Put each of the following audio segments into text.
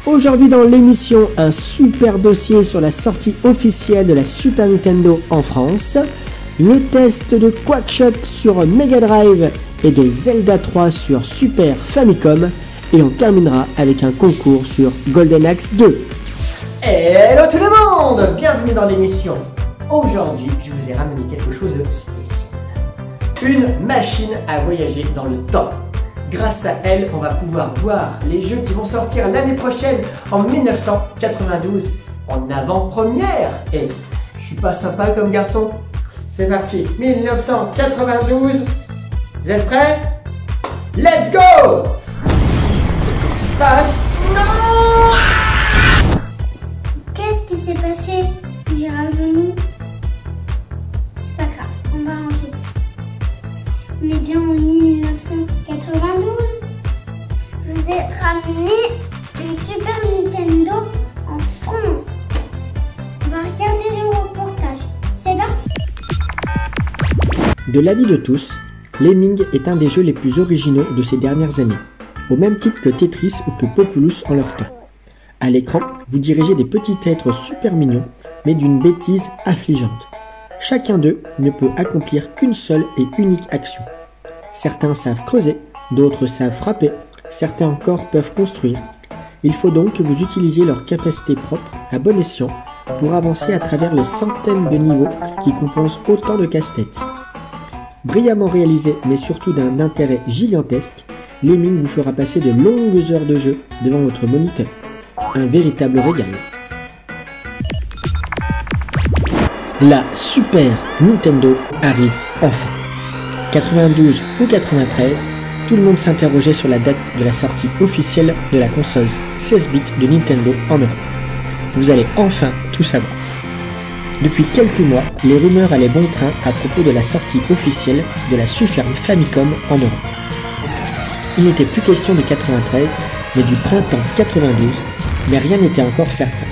Aujourd'hui dans l'émission, un super dossier sur la sortie officielle de la Super Nintendo en France, le test de Quackshot sur Mega Drive et de Zelda 3 sur Super Famicom, et on terminera avec un concours sur Golden Axe 2. Hello tout le monde, bienvenue dans l'émission. Aujourd'hui, je vous ai ramené quelque chose de spécial. Une machine à voyager dans le temps. Grâce à elle, on va pouvoir voir les jeux qui vont sortir l'année prochaine en 1992 en avant-première. Et je suis pas sympa comme garçon. C'est parti, 1992. Vous êtes prêts? Let's go! Qu'est-ce qui se passe? Non! Qu'est-ce qui s'est passé? J'ai revenu. C'est pas grave, on va ranger. On est bien en 1992. Je vous ai ramené une Super Nintendo en France. On va regarder le reportage. C'est parti. De l'avis de tous, Lemmings est un des jeux les plus originaux de ces dernières années, au même titre que Tetris ou que Populous en leur temps. À l'écran, vous dirigez des petits êtres super mignons, mais d'une bêtise affligeante. Chacun d'eux ne peut accomplir qu'une seule et unique action. Certains savent creuser, d'autres savent frapper, certains encore peuvent construire. Il faut donc que vous utilisiez leurs capacités propres à bon escient pour avancer à travers les centaines de niveaux qui composent autant de casse-têtes. Brillamment réalisé, mais surtout d'un intérêt gigantesque, Lemmings vous fera passer de longues heures de jeu devant votre moniteur. Un véritable régal. La Super Nintendo arrive enfin. 92 ou 93, tout le monde s'interrogeait sur la date de la sortie officielle de la console 16 bits de Nintendo en Europe. Vous allez enfin tout savoir. Depuis quelques mois, les rumeurs allaient bon train à propos de la sortie officielle de la Super Famicom en Europe. Il n'était plus question de 93, mais du printemps 92, mais rien n'était encore certain.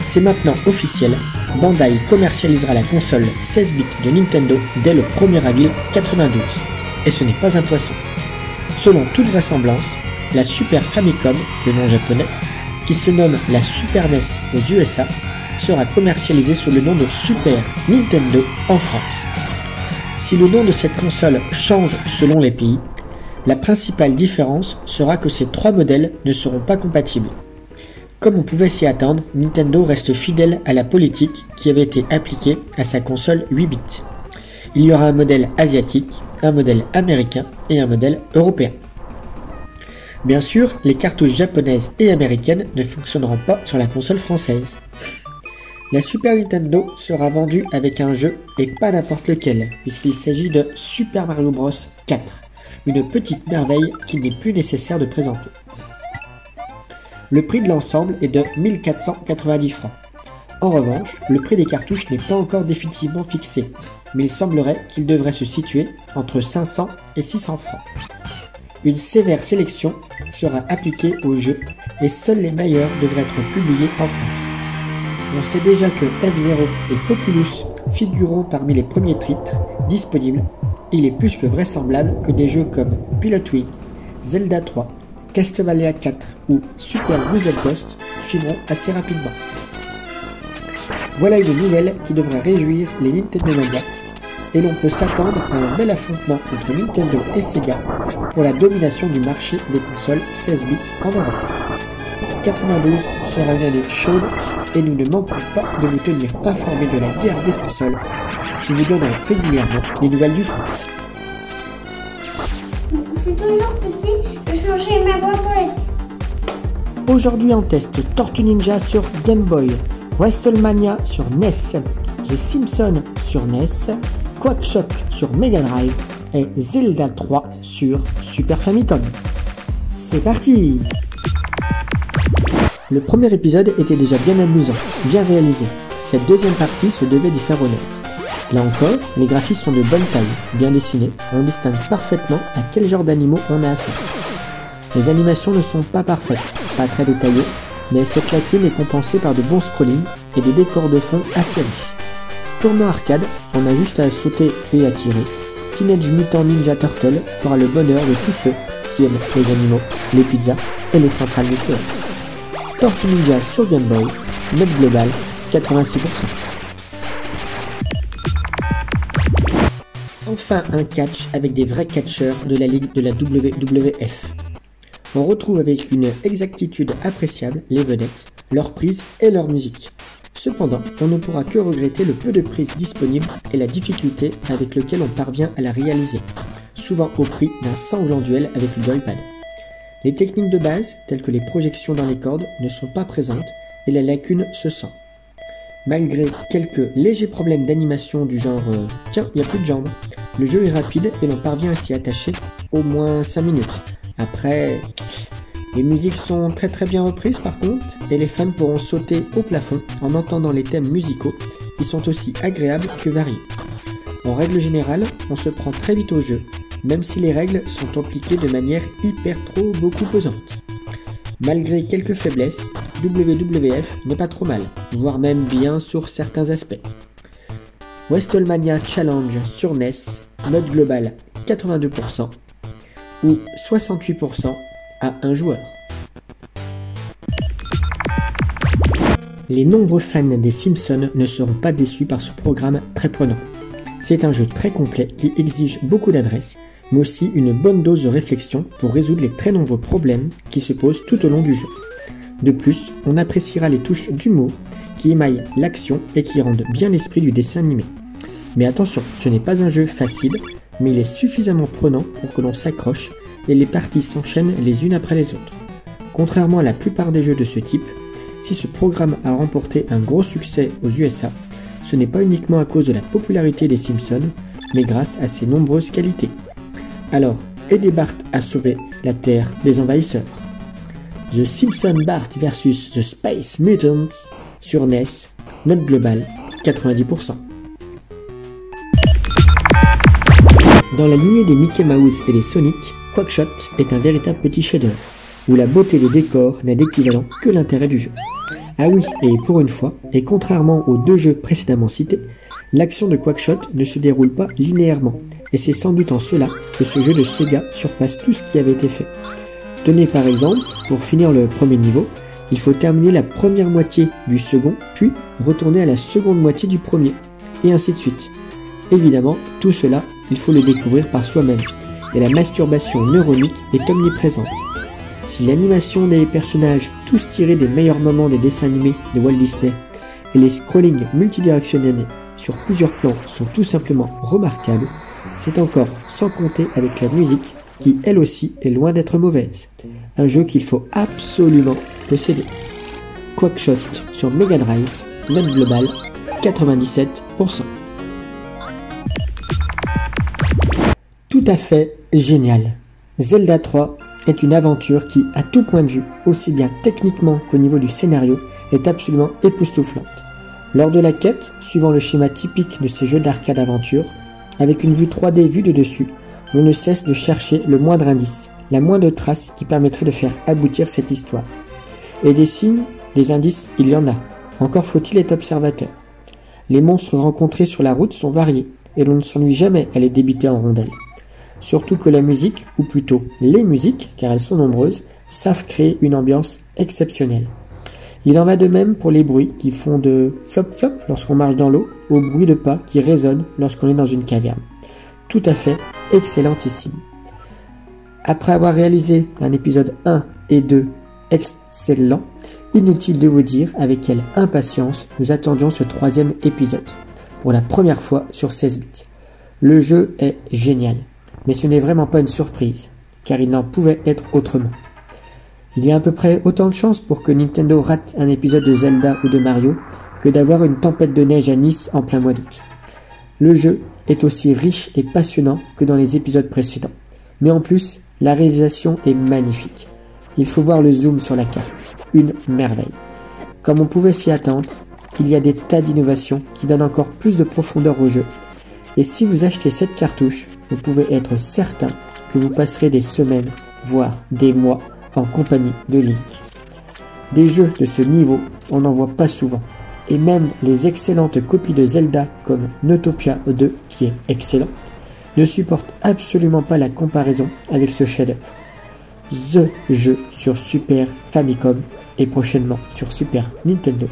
C'est maintenant officiel, Bandai commercialisera la console 16 bits de Nintendo dès le 1er avril 92. Et ce n'est pas un poisson. Selon toute vraisemblance, la Super Famicom, le nom japonais, qui se nomme la Super NES aux USA, sera commercialisée sous le nom de Super Nintendo en France. Si le nom de cette console change selon les pays, la principale différence sera que ces trois modèles ne seront pas compatibles. Comme on pouvait s'y attendre, Nintendo reste fidèle à la politique qui avait été appliquée à sa console 8 bits. Il y aura un modèle asiatique, un modèle américain et un modèle européen. Bien sûr, les cartouches japonaises et américaines ne fonctionneront pas sur la console française. La Super Nintendo sera vendue avec un jeu et pas n'importe lequel, puisqu'il s'agit de Super Mario Bros 4, une petite merveille qu'il n'est plus nécessaire de présenter. Le prix de l'ensemble est de 1490 francs. En revanche, le prix des cartouches n'est pas encore définitivement fixé, mais il semblerait qu'il devrait se situer entre 500 et 600 francs. Une sévère sélection sera appliquée au jeu et seuls les meilleurs devraient être publiés en France. On sait déjà que F-Zero et Populous figureront parmi les premiers titres disponibles. Il est plus que vraisemblable que des jeux comme Pilotwing, Zelda 3, Castlevania 4 ou Super Puzzle Quest suivront assez rapidement. Voilà une nouvelle qui devrait réjouir les Nintendo maniaques, et l'on peut s'attendre à un bel affrontement entre Nintendo et Sega pour la domination du marché des consoles 16 bits en Europe. 92 sera une année chaude et nous ne manquerons pas de vous tenir informés de la guerre des consoles. Nous vous donnerons régulièrement les nouvelles du front. Je suis toujours petit, je changeais ma voix pour les tests. Aujourd'hui en test, Tortue Ninja sur Game Boy, WrestleMania sur NES, The Simpsons sur NES, Quackshot sur Mega Drive et Zelda 3 sur Super Famicom. C'est parti! Le premier épisode était déjà bien amusant, bien réalisé. Cette deuxième partie se devait d'y faire honneur. Là encore, les graphismes sont de bonne taille, bien dessinés, on distingue parfaitement à quel genre d'animaux on a affaire. Les animations ne sont pas parfaites, pas très détaillées, mais cette lacune est compensée par de bons scrollings et des décors de fond assez riches. Purement arcade, on a juste à sauter et à tirer. Teenage Mutant Ninja Turtle fera le bonheur de tous ceux qui aiment les animaux, les pizzas et les centrales nucléaires. Tortue Ninja sur Game Boy, note globale 86%. Enfin un catch avec des vrais catcheurs de la ligue de la WWF. On retrouve avec une exactitude appréciable les vedettes, leurs prises et leur musique. Cependant, on ne pourra que regretter le peu de prises disponibles et la difficulté avec laquelle on parvient à la réaliser, souvent au prix d'un sanglant duel avec le joypad. Les techniques de base, telles que les projections dans les cordes, ne sont pas présentes et la lacune se sent. Malgré quelques légers problèmes d'animation du genre « Tiens, il n'y a plus de jambes », le jeu est rapide et l'on parvient à s'y attacher au moins 5 minutes. Après, les musiques sont très bien reprises par contre, et les fans pourront sauter au plafond en entendant les thèmes musicaux qui sont aussi agréables que variés. En règle générale, on se prend très vite au jeu, même si les règles sont appliquées de manière beaucoup pesante. Malgré quelques faiblesses, WWF n'est pas trop mal, voire même bien sur certains aspects. WrestleMania Challenge sur NES, note globale 82%, ou 68% à un joueur. Les nombreux fans des Simpsons ne seront pas déçus par ce programme très prenant. C'est un jeu très complet qui exige beaucoup d'adresse, mais aussi une bonne dose de réflexion pour résoudre les très nombreux problèmes qui se posent tout au long du jeu. De plus, on appréciera les touches d'humour qui émaillent l'action et qui rendent bien l'esprit du dessin animé. Mais attention, ce n'est pas un jeu facile, mais il est suffisamment prenant pour que l'on s'accroche et les parties s'enchaînent les unes après les autres. Contrairement à la plupart des jeux de ce type, si ce programme a remporté un gros succès aux USA, ce n'est pas uniquement à cause de la popularité des Simpsons, mais grâce à ses nombreuses qualités. Alors, aidez Bart à sauver la Terre des envahisseurs. The Simpsons Bart vs The Space Mutants sur NES, note globale 90%. Dans la lignée des Mickey Mouse et des Sonic, Quackshot est un véritable petit chef-d'œuvre, où la beauté des décors n'a d'équivalent que l'intérêt du jeu. Ah oui, et pour une fois, et contrairement aux deux jeux précédemment cités, l'action de Quackshot ne se déroule pas linéairement, et c'est sans doute en cela que ce jeu de Sega surpasse tout ce qui avait été fait. Tenez par exemple, pour finir le premier niveau, il faut terminer la première moitié du second, puis retourner à la seconde moitié du premier, et ainsi de suite. Évidemment, tout cela, il faut le découvrir par soi-même, et la masturbation neuronique est omniprésente. Si l'animation des personnages, tous tirés des meilleurs moments des dessins animés de Walt Disney, et les scrollings multidirectionnels sur plusieurs plans sont tout simplement remarquables, c'est encore sans compter avec la musique qui elle aussi est loin d'être mauvaise. Un jeu qu'il faut absolument posséder. Quackshot sur Mega Drive, note globale 97%. Tout à fait génial. Zelda 3 est une aventure qui, à tout point de vue, aussi bien techniquement qu'au niveau du scénario, est absolument époustouflante. Lors de la quête, suivant le schéma typique de ces jeux d'arcade aventure, avec une vue 3D vue de dessus, on ne cesse de chercher le moindre indice, la moindre trace qui permettrait de faire aboutir cette histoire. Et des signes, des indices, il y en a. Encore faut-il être observateur. Les monstres rencontrés sur la route sont variés, et l'on ne s'ennuie jamais à les débiter en rondelles. Surtout que la musique, ou plutôt les musiques, car elles sont nombreuses, savent créer une ambiance exceptionnelle. Il en va de même pour les bruits qui font de flop-flop lorsqu'on marche dans l'eau, au bruit de pas qui résonnent lorsqu'on est dans une caverne. Tout à fait excellentissime. Après avoir réalisé un épisode 1 et 2 excellent, inutile de vous dire avec quelle impatience nous attendions ce troisième épisode, pour la première fois sur 16 bits. Le jeu est génial. Mais ce n'est vraiment pas une surprise, car il n'en pouvait être autrement. Il y a à peu près autant de chances pour que Nintendo rate un épisode de Zelda ou de Mario que d'avoir une tempête de neige à Nice en plein mois d'août. Le jeu est aussi riche et passionnant que dans les épisodes précédents. Mais en plus, la réalisation est magnifique. Il faut voir le zoom sur la carte. Une merveille. Comme on pouvait s'y attendre, il y a des tas d'innovations qui donnent encore plus de profondeur au jeu. Et si vous achetez cette cartouche, vous pouvez être certain que vous passerez des semaines, voire des mois, en compagnie de Link. Des jeux de ce niveau, on n'en voit pas souvent. Et même les excellentes copies de Zelda comme Neutopia 2, qui est excellent, ne supportent absolument pas la comparaison avec ce chef-d'œuvre. The jeu sur Super Famicom et prochainement sur Super Nintendo.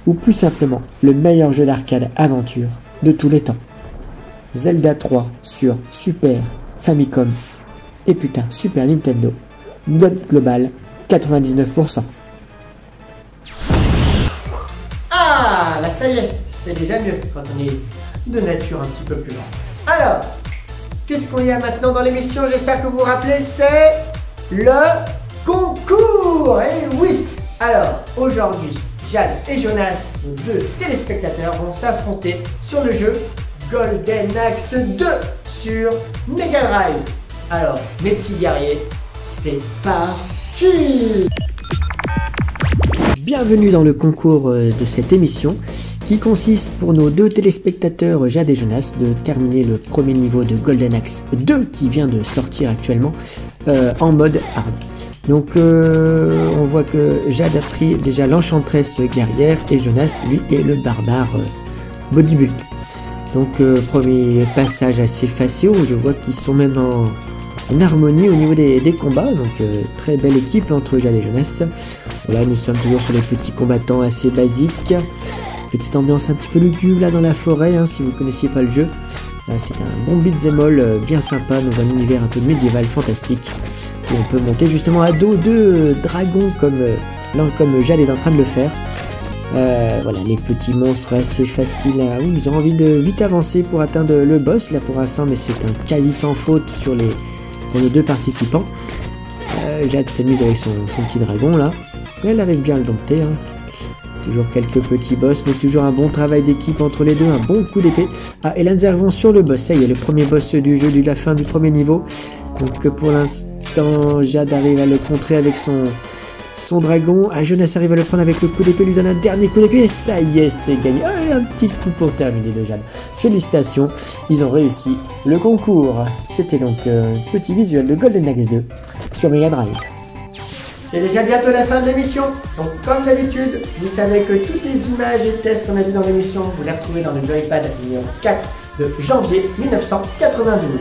Ou plus simplement, le meilleur jeu d'arcade aventure de tous les temps. Zelda 3 sur Super Famicom et putain Super Nintendo. Note globale 99%. Ah, bah ça y est, c'est déjà mieux quand on est de nature un petit peu plus lente. Alors, qu'est-ce qu'on y a maintenant dans l'émission? J'espère que vous vous rappelez, c'est le concours. Et oui, alors aujourd'hui, Jade et Jonas, nos deux téléspectateurs, vont s'affronter sur le jeu Golden Axe 2 sur Mega Drive. Alors, mes petits guerriers, c'est parti! Bienvenue dans le concours de cette émission qui consiste pour nos deux téléspectateurs Jade et Jonas de terminer le premier niveau de Golden Axe 2 qui vient de sortir actuellement en mode hard. Donc on voit que Jade a pris déjà l'enchantresse guerrière et Jonas lui est le barbare bodybuild. Donc premier passage assez facile, je vois qu'ils sont même en harmonie au niveau des combats, donc très belle équipe entre Jade et Jonas. Voilà, nous sommes toujours sur les petits combattants assez basiques. Petite ambiance un petit peu lugubre là dans la forêt, hein, si vous ne connaissiez pas le jeu. C'est un bon beat'em all bien sympa dans un univers un peu médiéval fantastique. Où on peut monter justement à dos de dragons comme Jade est en train de le faire. Voilà, les petits monstres assez faciles à... Ils ont envie de vite avancer pour atteindre le boss là pour l'instant, mais c'est un quasi sans faute pour les deux participants. Jade s'amuse avec son petit dragon là. Elle arrive bien à le dompter, hein. Toujours quelques petits boss, mais toujours un bon travail d'équipe entre les deux, un bon coup d'épée. Ah, et là nous arrivons sur le boss, ça y est, le premier boss du jeu, de la fin du premier niveau. Donc pour l'instant, Jade arrive à le contrer avec son dragon. Ah, Jonas arrive à le prendre avec le coup d'épée, lui donne un dernier coup d'épée, et ça y est, c'est gagné. Ah, un petit coup pour terminer de Jade. Félicitations, ils ont réussi le concours. C'était donc un petit visuel de Golden Axe 2 sur Mega Drive. C'est déjà bientôt la fin de l'émission, donc comme d'habitude, vous savez que toutes les images et tests qu'on a vus dans l'émission, vous les retrouvez dans le joypad numéro 4 de janvier 1992.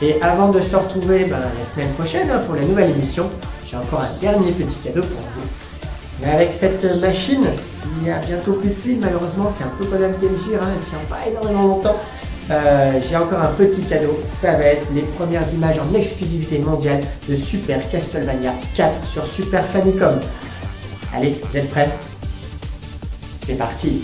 Et avant de se retrouver la semaine prochaine pour la nouvelle émission, j'ai encore un dernier petit cadeau pour vous. Mais avec cette machine, il n'y a bientôt plus de pile, malheureusement c'est un peu comme la Game Gear, elle ne tient pas énormément longtemps. J'ai encore un petit cadeau, ça va être les premières images en exclusivité mondiale de Super Castlevania 4 sur Super Famicom. Allez, vous êtes prêts? C'est parti!